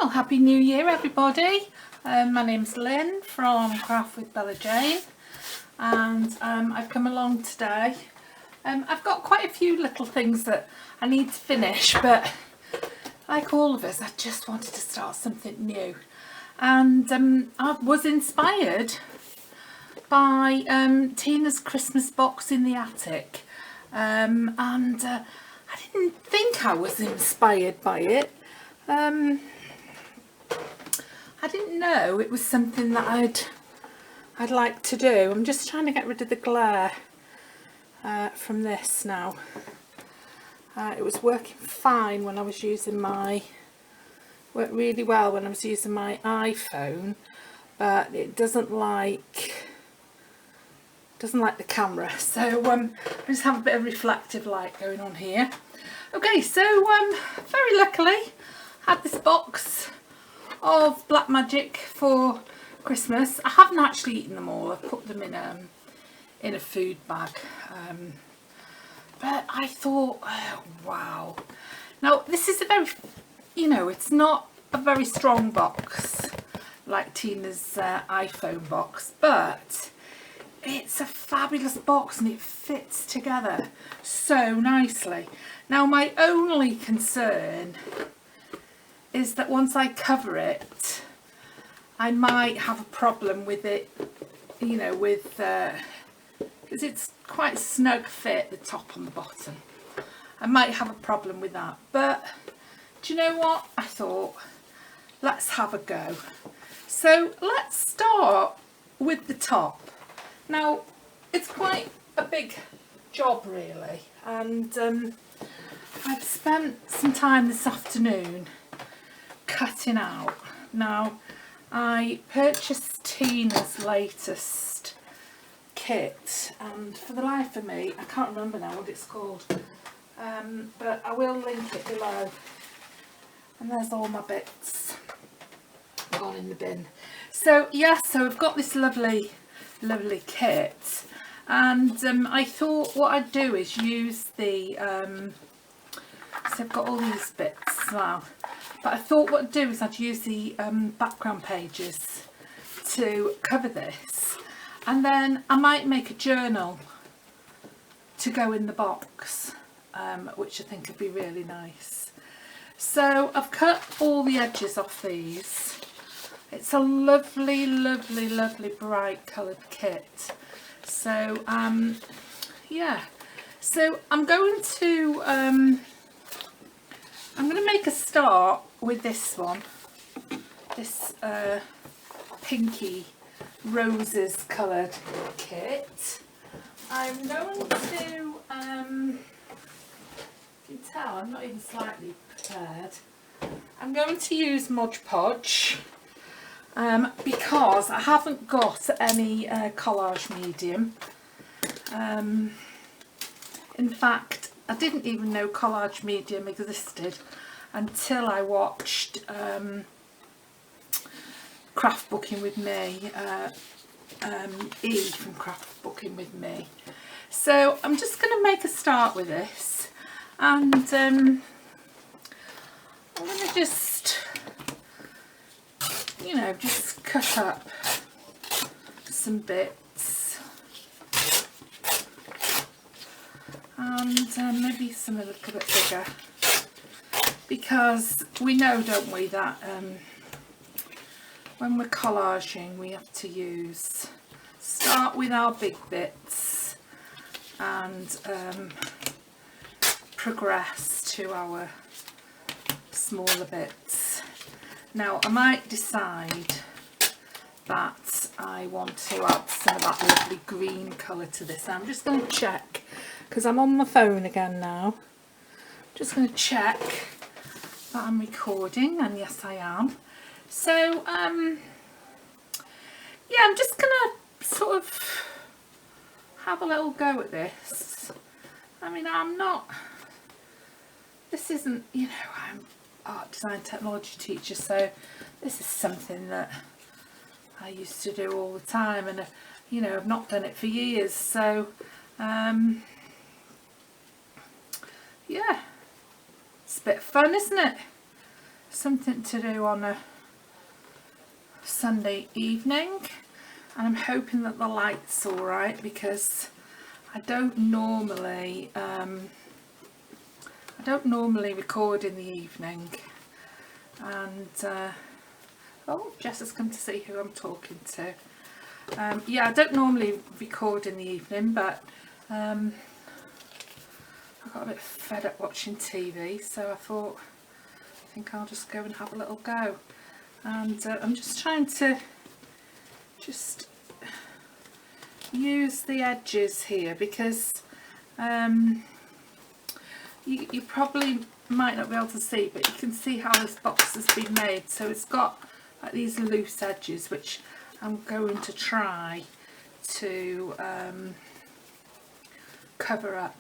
Well, Happy New Year everybody. My name's Lynn from Craft with Bella Jane, and I've come along today. I've got quite a few little things that I need to finish, but like all of us, I just wanted to start something new. And I was inspired by Tina's Christmas box in the attic, and I didn't think I was inspired by it. I didn't know it was something that I'd like to do. I'm just trying to get rid of the glare from this now. It was working fine when I was using worked really well when I was using my iPhone, but it doesn't like the camera, so I just have a bit of reflective light going on here. Okay, so very luckily had this box of Black Magic for Christmas. I haven't actually eaten them all. I've put them in a food bag, but I thought, oh, wow. Now this is a very, it's not a very strong box like Tina's iPhone box, but it's a fabulous box and it fits together so nicely. Now my only concern is that once I cover it, I might have a problem with it, because it's quite a snug fit, the top and the bottom. I might have a problem with that, but do you know what? I thought, let's have a go. So let's start with the top. Now, it's quite a big job really, and I've spent some time this afternoon cutting out. Now, I purchased Tina's latest kit, and for the life of me, I can't remember now what it's called, but I will link it below. And there's all my bits gone in the bin. So yeah, so I've got this lovely kit, and I thought what I'd do is use the so I've got all these bits now, but I thought what I'd do is I'd use the background pages to cover this, and then I might make a journal to go in the box, which I think would be really nice. So I've cut all the edges off these. It's a lovely bright coloured kit. So yeah, so I'm going to make a start with this one, this pinky roses coloured kit. I'm going to you can tell I'm not even slightly prepared. I'm going to use Mod Podge, because I haven't got any collage medium. In fact, I didn't even know collage medium existed until I watched Craft Booking with Me, E from Craft Booking with Me. So I'm just going to make a start with this, and I'm going to just cut up some bits, and maybe some a little bit bigger, because we know, don't we, that when we're collaging we have to start with our big bits and progress to our smaller bits. Now I might decide that I want to add some of that lovely green colour to this. I'm just going to check, because I'm on my phone again now. Just going to check that I'm recording, and yes I am. So yeah, I'm just going to sort of have a little go at this. I mean, this isn't, I'm art design technology teacher, so this is something that I used to do all the time, and I've not done it for years, so yeah, it's a bit of fun, isn't it? something to do on a Sunday evening, and I'm hoping that the light's alright, because I don't normally record in the evening. And oh, Jess has come to see who I'm talking to. Yeah, I don't normally record in the evening, but I got a bit fed up watching TV, so I thought, I think I'll just go and have a little go. And I'm just trying to just use the edges here, because you probably might not be able to see, but you can see how this box has been made. So it's got like these loose edges, which I'm going to try to cover up.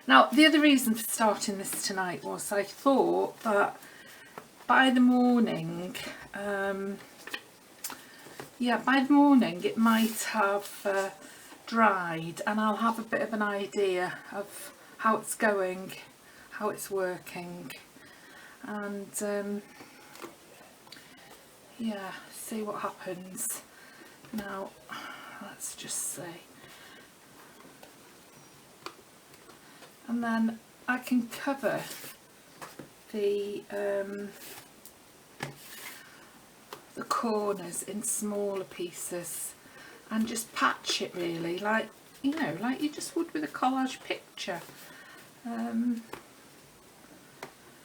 Now, the other reason for starting this tonight was I thought that by the morning, it might have dried, and I'll have a bit of an idea of how it's going, how it's working, and yeah, see what happens. Now, let's just see. And then I can cover the corners in smaller pieces and just patch it, really, like, you know, like you just would with a collage picture.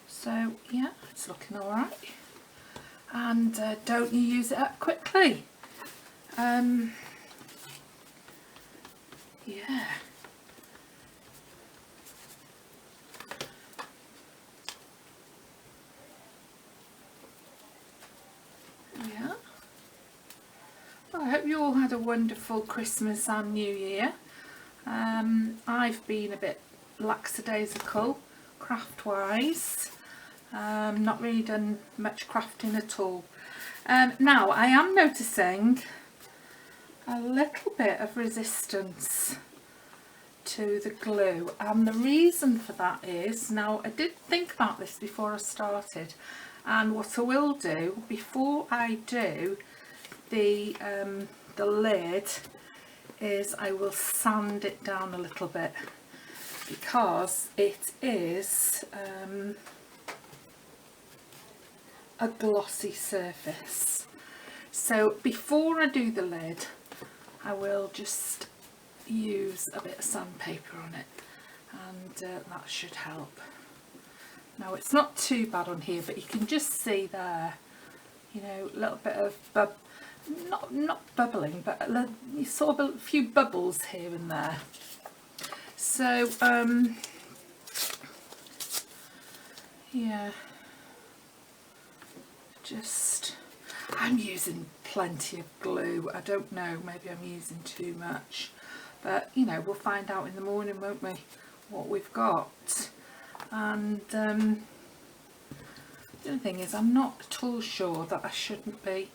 So yeah, it's looking all right. And don't you use it up quickly. Yeah. Yeah. Well, I hope you all had a wonderful Christmas and New Year. I've been a bit lackadaisical craft wise. Not really done much crafting at all. Now I am noticing a little bit of resistance to the glue, and the reason for that is, now I did think about this before I started, and what I will do before I do the lid is I will sand it down a little bit, because it is a glossy surface. So before I do the lid, I will just use a bit of sandpaper on it, and that should help. Now, it's not too bad on here, but you can just see there, you know, a little bit of not bubbling, but you sort of a few bubbles here and there. So yeah, just, I'm using plenty of glue. I don't know, maybe I'm using too much, but you know, we'll find out in the morning, won't we, what we've got. And the other thing is, I'm not at all sure that I shouldn't be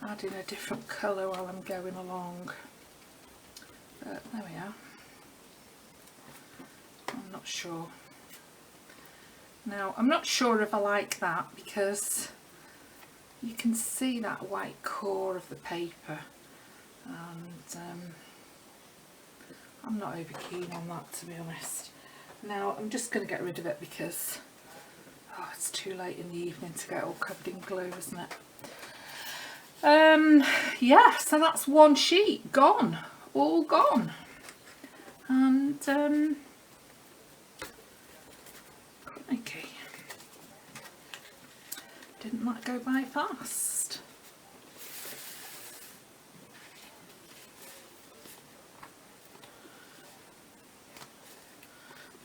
adding a different colour while I'm going along, but there we are. I'm not sure. Now, I'm not sure if I like that, because you can see that white core of the paper, and I'm not over keen on that, to be honest. Now, I'm just going to get rid of it, because it's too late in the evening to get all covered in glue, isn't it? Yeah, so that's one sheet gone, all gone. And crikey, didn't that go by fast?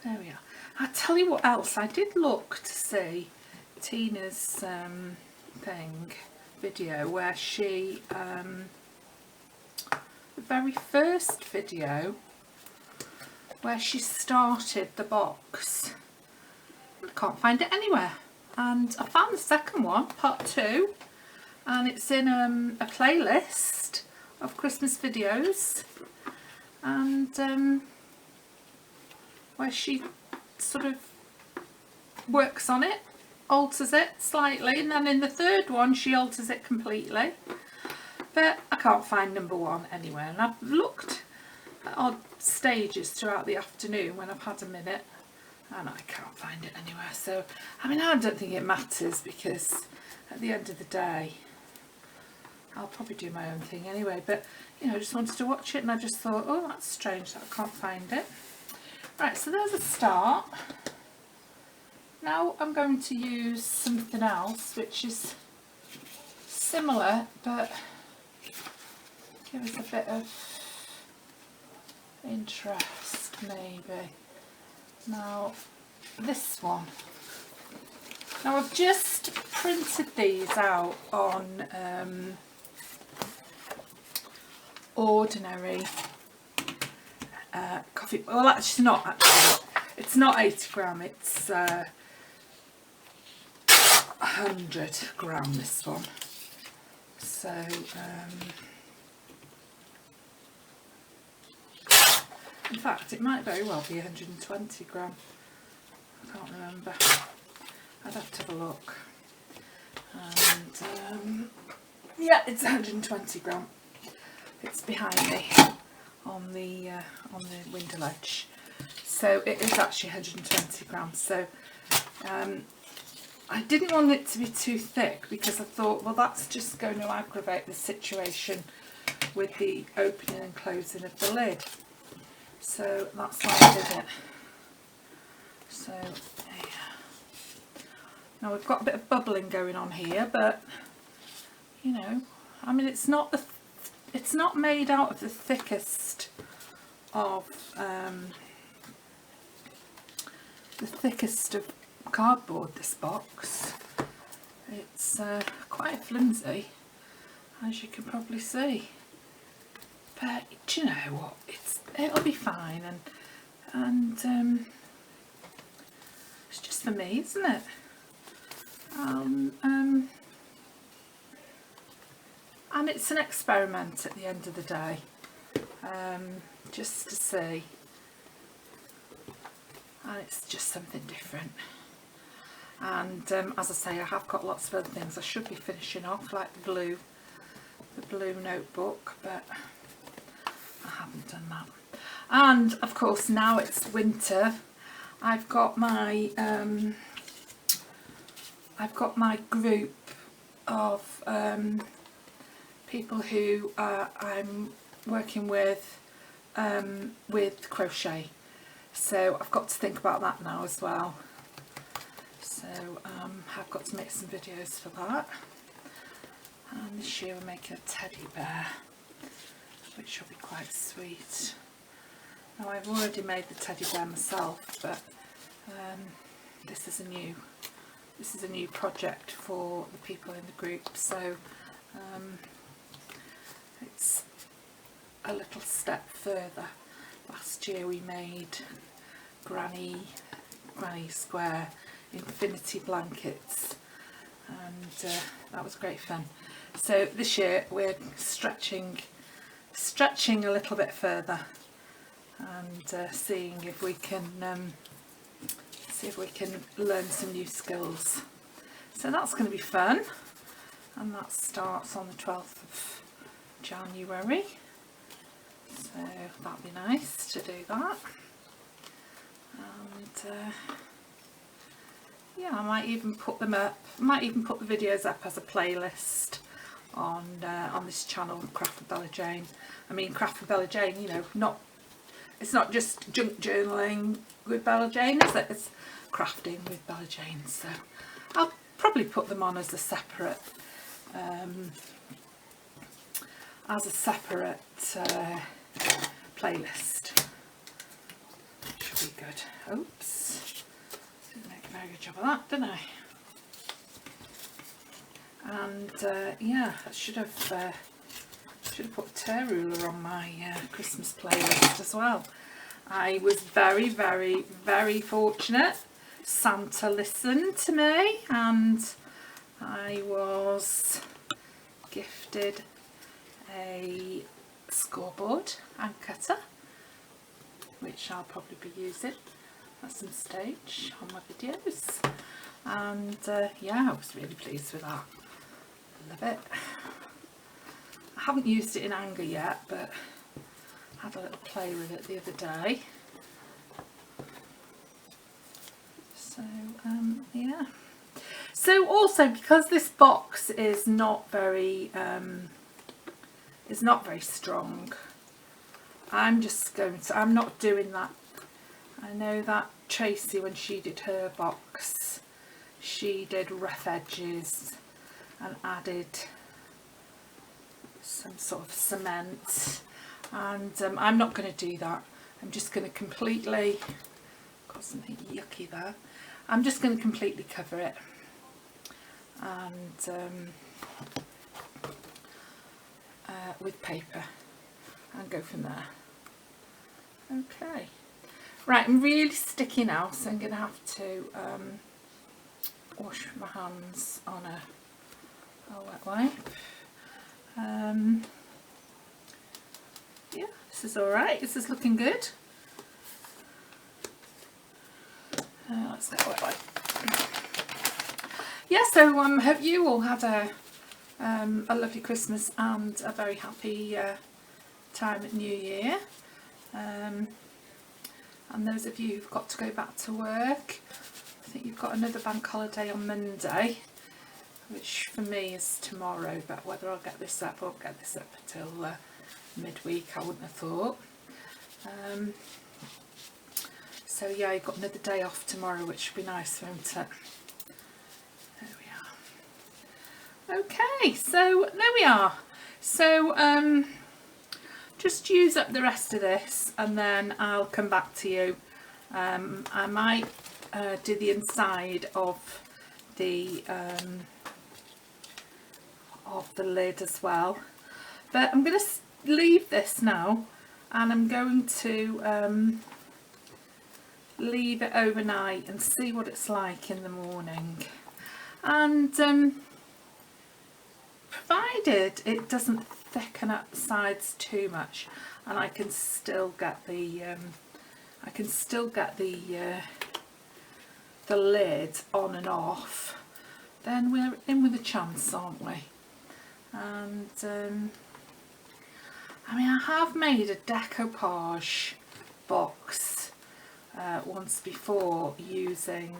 There we are. I'll tell you what else, I did look to see Tina's video where she, the very first video where she started the box. I can't find it anywhere, and I found the second one, part 2, and it's in a playlist of Christmas videos, and where she sort of works on it alters it slightly, and then in the third one she alters it completely. But I can't find number 1 anywhere, and I've looked at odd stages throughout the afternoon when I've had a minute, and I can't find it anywhere. So I mean, I don't think it matters, because at the end of the day I'll probably do my own thing anyway. But you know, I just wanted to watch it, and I just thought, oh, that's strange that I can't find it. Right, so there's a start. Now I'm going to use something else which is similar but give us a bit of interest maybe. Now this one. Now I've just printed these out on ordinary coffee. Well, actually not. Actually, it's not 80 gram. It's 100 gram. This one. So in fact, it might very well be 120 gram. I can't remember. I'd have to have a look. And yeah, it's 120 gram. It's behind me on the window ledge, so it is actually 120 grams. So I didn't want it to be too thick, because I thought, well, that's just going to aggravate the situation with the opening and closing of the lid. So that's why I did it. So yeah. Now we've got a bit of bubbling going on here, but you know, I mean, it's not made out of the thickest of cardboard, this box. It's quite flimsy, as you can probably see, but do you know what, it'll be fine, and it's just for me, isn't it? And it's an experiment at the end of the day, just to see, and it's just something different. And as I say, I have got lots of other things I should be finishing off, like the blue notebook, but I haven't done that. And of course, now it's winter, I've got my group of people who I'm working with crochet, so I've got to think about that now as well. So I've got to make some videos for that. And this year we're making a teddy bear, which will be quite sweet. Now I've already made the teddy bear myself, but this is a new project for the people in the group, so it's a little step further. Last year we made granny square infinity blankets, and that was great fun. So this year we're stretching a little bit further, and seeing if we can learn some new skills. So that's going to be fun, and that starts on the 12th of January, so that'd be nice to do that. And yeah, I might even put them up. I might even put the videos up as a playlist on this channel, Craft with Bella Jane. I mean, Craft with Bella Jane, you know, it's not just junk journaling with Bella Jane, is it? It's crafting with Bella Jane. So I'll probably put them on as a separate playlist. Should be good. Oops, didn't make a very good job of that, didn't I? And yeah, I should have put a tear ruler on my Christmas playlist as well. I was very, very, very fortunate. Santa listened to me, and I was gifted a scoreboard and cutter, which I'll probably be using at some stage on my videos. and yeah, I was really pleased with that. Love it. I haven't used it in anger yet, but had a little play with it the other day. So yeah. So also, because this box is not very strong, I'm not doing that. I know that Tracy, when she did her box, she did rough edges and added some sort of cement, and I'm not going to do that. I'm just going to completely, got something yucky there, I'm just going to completely cover it and with paper and go from there. Okay, right, I'm really sticky now, so I'm going to have to wash my hands on a wet wipe. Yeah, this is alright, this is looking good. Let's get a wet wipe. Yeah, so hope you all had a lovely Christmas and a very happy time at New Year. And those of you who've got to go back to work, I think you've got another bank holiday on Monday, which for me is tomorrow, but whether I'll get this up or get this up until midweek, I wouldn't have thought. So yeah, you've got another day off tomorrow, which would be nice, won't it? There we are. Okay, so there we are. So just use up the rest of this and then I'll come back to you. I might do the inside of the lid as well, but I'm going to leave this now and I'm going to leave it overnight and see what it's like in the morning, and provided it doesn't thicken up the sides too much and I can still get the the lid on and off, then we're in with a chance, aren't we? And I mean, I have made a decoupage box once before using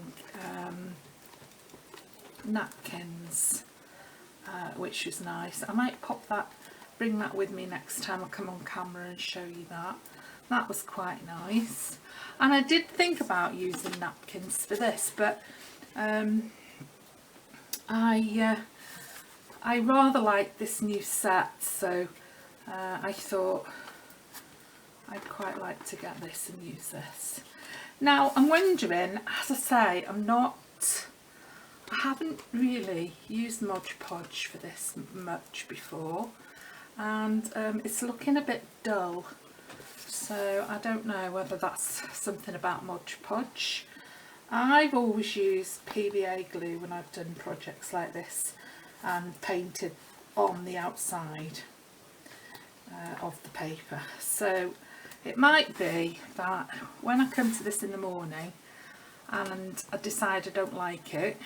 napkins, which was nice. I might bring that with me next time I come on camera and show you that. That was quite nice. And I did think about using napkins for this, but I rather like this new set, so I thought I'd quite like to get this and use this. Now I'm wondering, as I say, I haven't really used Mod Podge for this much before, and it's looking a bit dull, so I don't know whether that's something about Mod Podge. I've always used PVA glue when I've done projects like this and painted on the outside of the paper, so it might be that when I come to this in the morning and I decide I don't like it,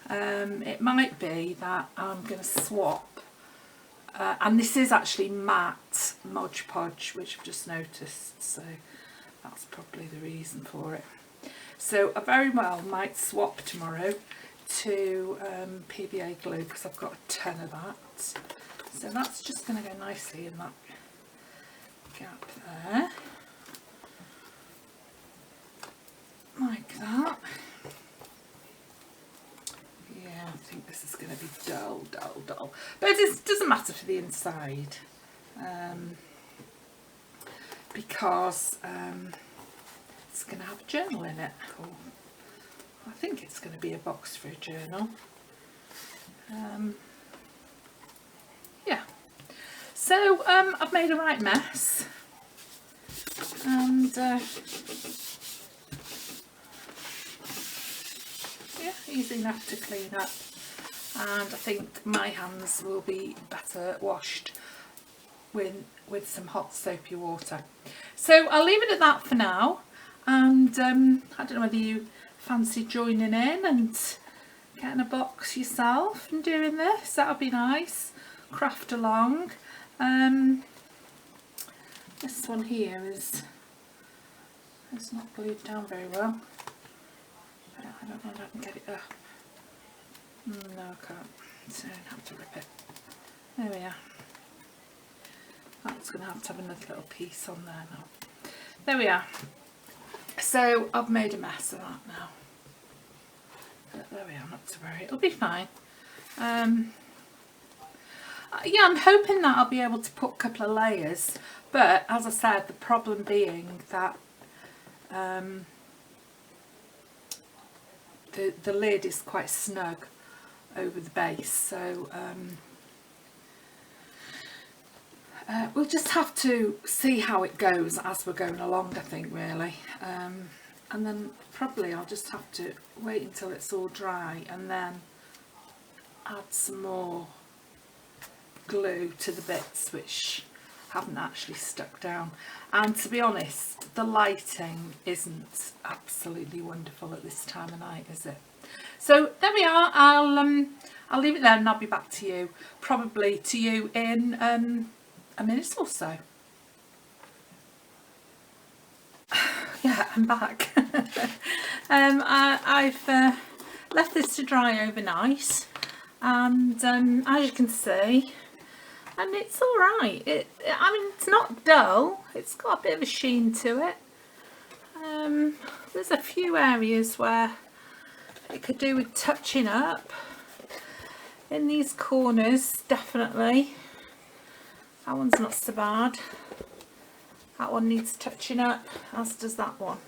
it might be that I'm going to swap, and this is actually matte Mod Podge, which I've just noticed, so that's probably the reason for it. So I very well might swap tomorrow to PVA glue, because I've got a ton of that. So that's just going to go nicely in that gap there, like that. Yeah, I think this is going to be dull, but it doesn't matter for the inside, because it's going to have a journal in it. Or I think it's going to be a box for a journal. Yeah, so I've made a right mess, and yeah, easy enough to clean up, and I think my hands will be better washed with some hot soapy water. So I'll leave it at that for now, and I don't know whether you fancy joining in and getting a box yourself and doing this, that would be nice. Craft along. This one here is not glued down very well. I don't know if I can get it up. No, I can't. So I have to rip it. There we are. That's going to have another little piece on there now. There we are. So I've made a mess of that now. But there we are, not to worry. It'll be fine. Yeah, I'm hoping that I'll be able to put a couple of layers. But as I said, the problem being that the lid is quite snug over the base, so we'll just have to see how it goes as we're going along, I think, really. And then probably I'll just have to wait until it's all dry and then add some more glue to the bits which haven't actually stuck down. And to be honest, the lighting isn't absolutely wonderful at this time of night, is it? So there we are. I'll leave it there and I'll be back to you, probably to you in a minute or so. Yeah, I'm back. I've left this to dry overnight, and as you can see, and it's all right. I mean, it's not dull. It's got a bit of a sheen to it. There's a few areas where it could do with touching up. In these corners, definitely. That one's not so bad. That one needs touching up, as does that one.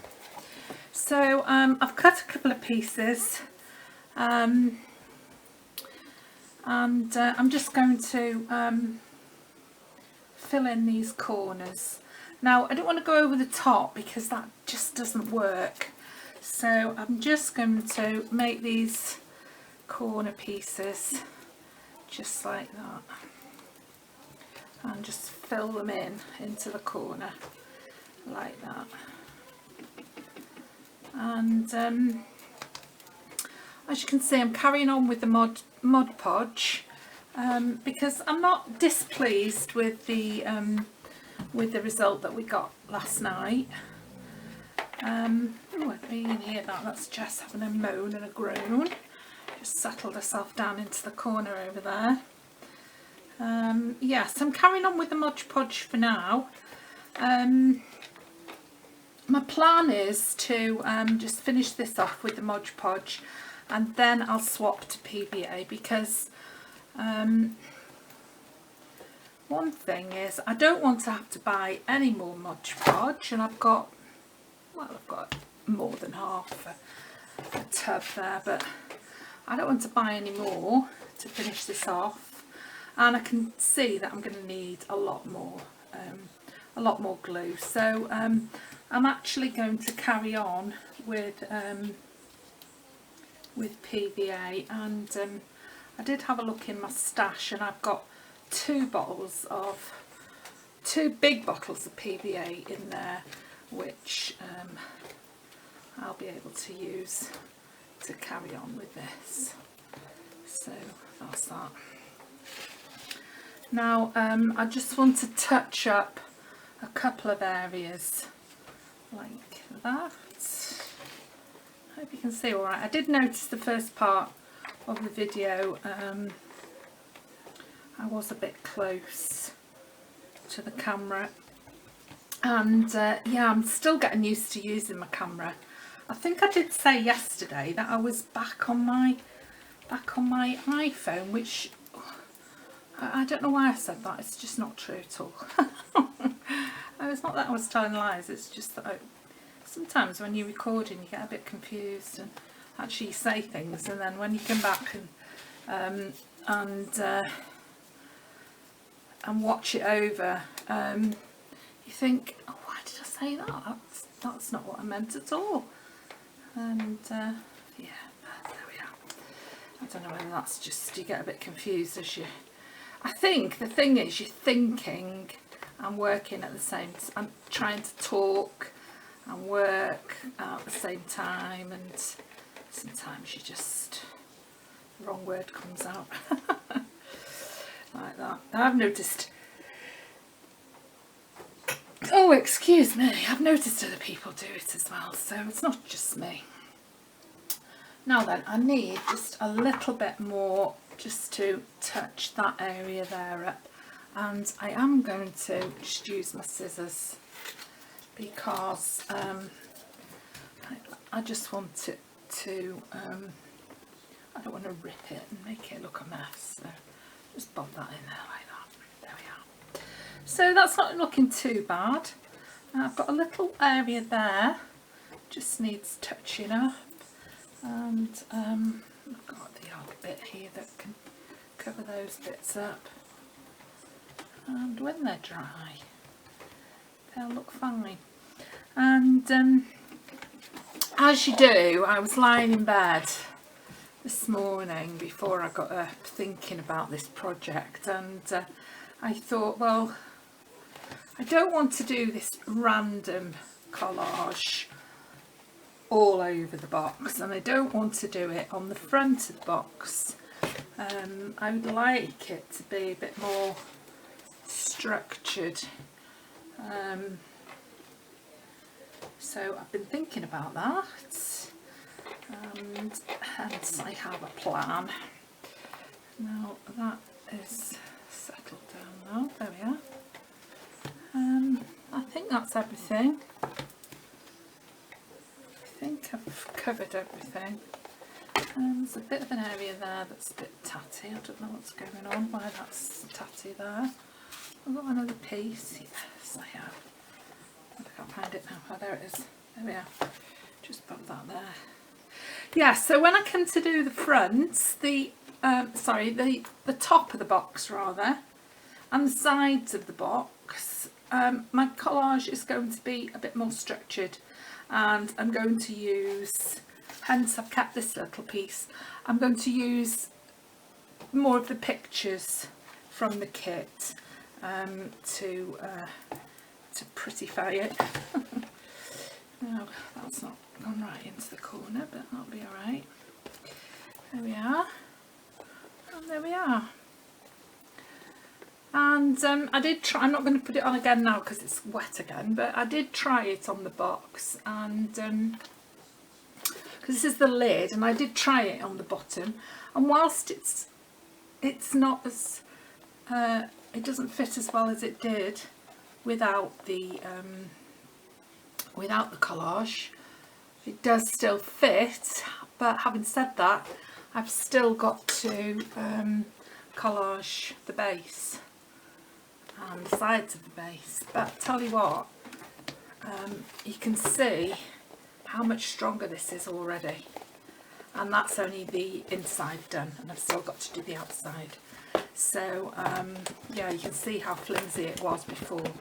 So I've cut a couple of pieces, and I'm just going to fill in these corners. Now I don't want to go over the top because that just doesn't work, so I'm just going to make these corner pieces just like that and just fill them into the corner like that. And as you can see, I'm carrying on with the Mod Podge because I'm not displeased with the result that we got last night. Oh, I didn't even hear that. That's Jess having a moan and a groan. Just settled herself down into the corner over there. Yes, I'm carrying on with the Mod Podge for now. My plan is to just finish this off with the Mod Podge, and then I'll swap to PVA because one thing is I don't want to have to buy any more Mod Podge, and I've got more than half a tub there, but I don't want to buy any more to finish this off, and I can see that I'm going to need a lot more glue. So I'm actually going to carry on with PVA, and I did have a look in my stash, and I've got two big bottles of PVA in there, which I'll be able to use to carry on with this. So that's that. Now I just want to touch up a couple of areas like that. I hope you can see all right. I did notice the first part of the video I was a bit close to the camera, and yeah, I'm still getting used to using my camera. I think I did say yesterday that I was back on my iPhone, which I don't know why I said that. It's just not true at all. It's not that I was telling lies, it's just that sometimes when you're recording you get a bit confused and actually say things, and then when you come back and watch it over, you think, oh, why did I say that? That's not what I meant at all. And yeah, there we are. I don't know whether that's just, you get a bit confused as you, I think the thing is you're thinking and working at the same time. I'm trying to talk and work at the same time, and sometimes you just, the wrong word comes out like that. I've noticed, oh excuse me, I've noticed other people do it as well, so it's not just me. Now then, I need just a little bit more just to touch that area there up, and I am going to just use my scissors because I just want it to, I don't want to rip it and make it look a mess, so just bob that in there like that. There we are. So that's not looking too bad. I've got a little area there, just needs touching up, and I've got the odd bit here that can cover those bits up, and when they're dry they'll look fine. And as you do, I was lying in bed this morning before I got up thinking about this project, and I thought, well, I don't want to do this random collage all over the box, and I don't want to do it on the front of the box. I would like it to be a bit more structured. So I've been thinking about that, and hence I have a plan. Now that is settled down now, there we are. I think that's everything. I think I've covered everything. There's a bit of an area there that's a bit tatty. I don't know what's going on, why that's tatty there. I've got another piece. Yes, I have. I can't find it now. Oh, there it is. There we are. Just put that there. Yeah, so when I come to do the front, the top of the box rather, and the sides of the box, my collage is going to be a bit more structured, and I'm going to use, hence I've kept this little piece, I'm going to use more of the pictures from the kit to prettify it. No, that's not gone right into the corner, but that'll be alright. There we are, and there we are. And I did try, I'm not going to put it on again now because it's wet again, but I did try it on the box, and because this is the lid, and I did try it on the bottom, and whilst it's not as it doesn't fit as well as it did without the collage, it does still fit. But having said that, I've still got to collage the base and the sides of the base. But tell you what, you can see how much stronger this is already, and that's only the inside done, and I've still got to do the outside. So yeah, you can see how flimsy it was before.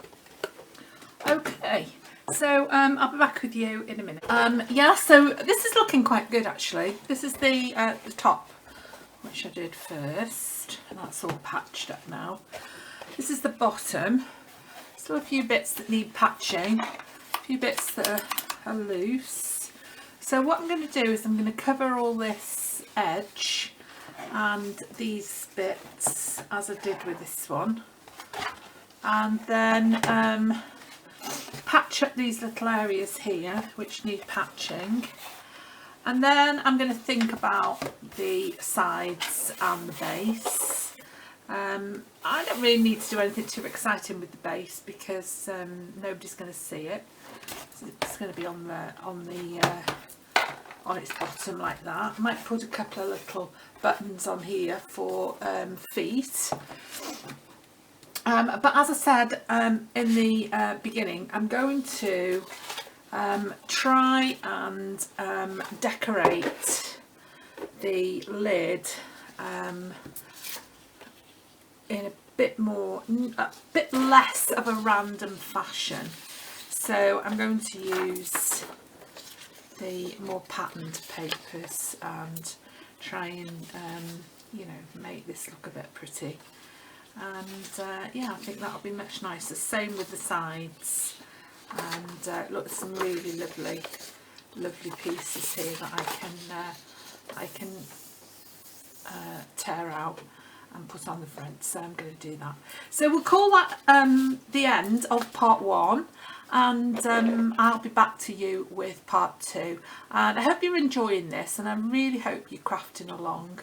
Okay, so I'll be back with you in a minute. Yeah, so this is looking quite good actually. This is the top, which I did first, and that's all patched up now. This is the bottom. Still a few bits that need patching, a few bits that are loose. So what I'm going to do is I'm going to cover all this edge and these bits as I did with this one, and then patch up these little areas here which need patching, and then I'm going to think about the sides and the base. I don't really need to do anything too exciting with the base because nobody's going to see it. It's going to be on its bottom like that. I might put a couple of little buttons on here for feet. But as I said in the beginning, I'm going to try and decorate the lid in a bit less of a random fashion. So I'm going to use the more patterned papers and try and you know, make this look a bit pretty. And yeah, I think that'll be much nicer. Same with the sides. And look, some really lovely pieces here that I can tear out and put on the front, so I'm going to do that. So we'll call that the end of part 1, and I'll be back to you with part 2. And I hope you're enjoying this, and I really hope you're crafting along.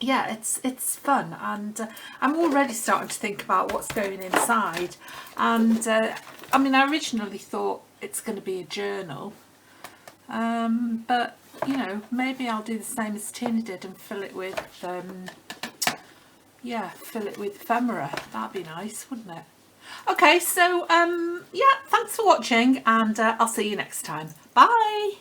Yeah, it's fun, and I'm already starting to think about what's going inside. And I mean, I originally thought it's going to be a journal, but you know, maybe I'll do the same as Tina did and fill it with yeah, fill it with ephemera. That'd be nice, wouldn't it? Okay, so yeah, thanks for watching, and I'll see you next time. Bye.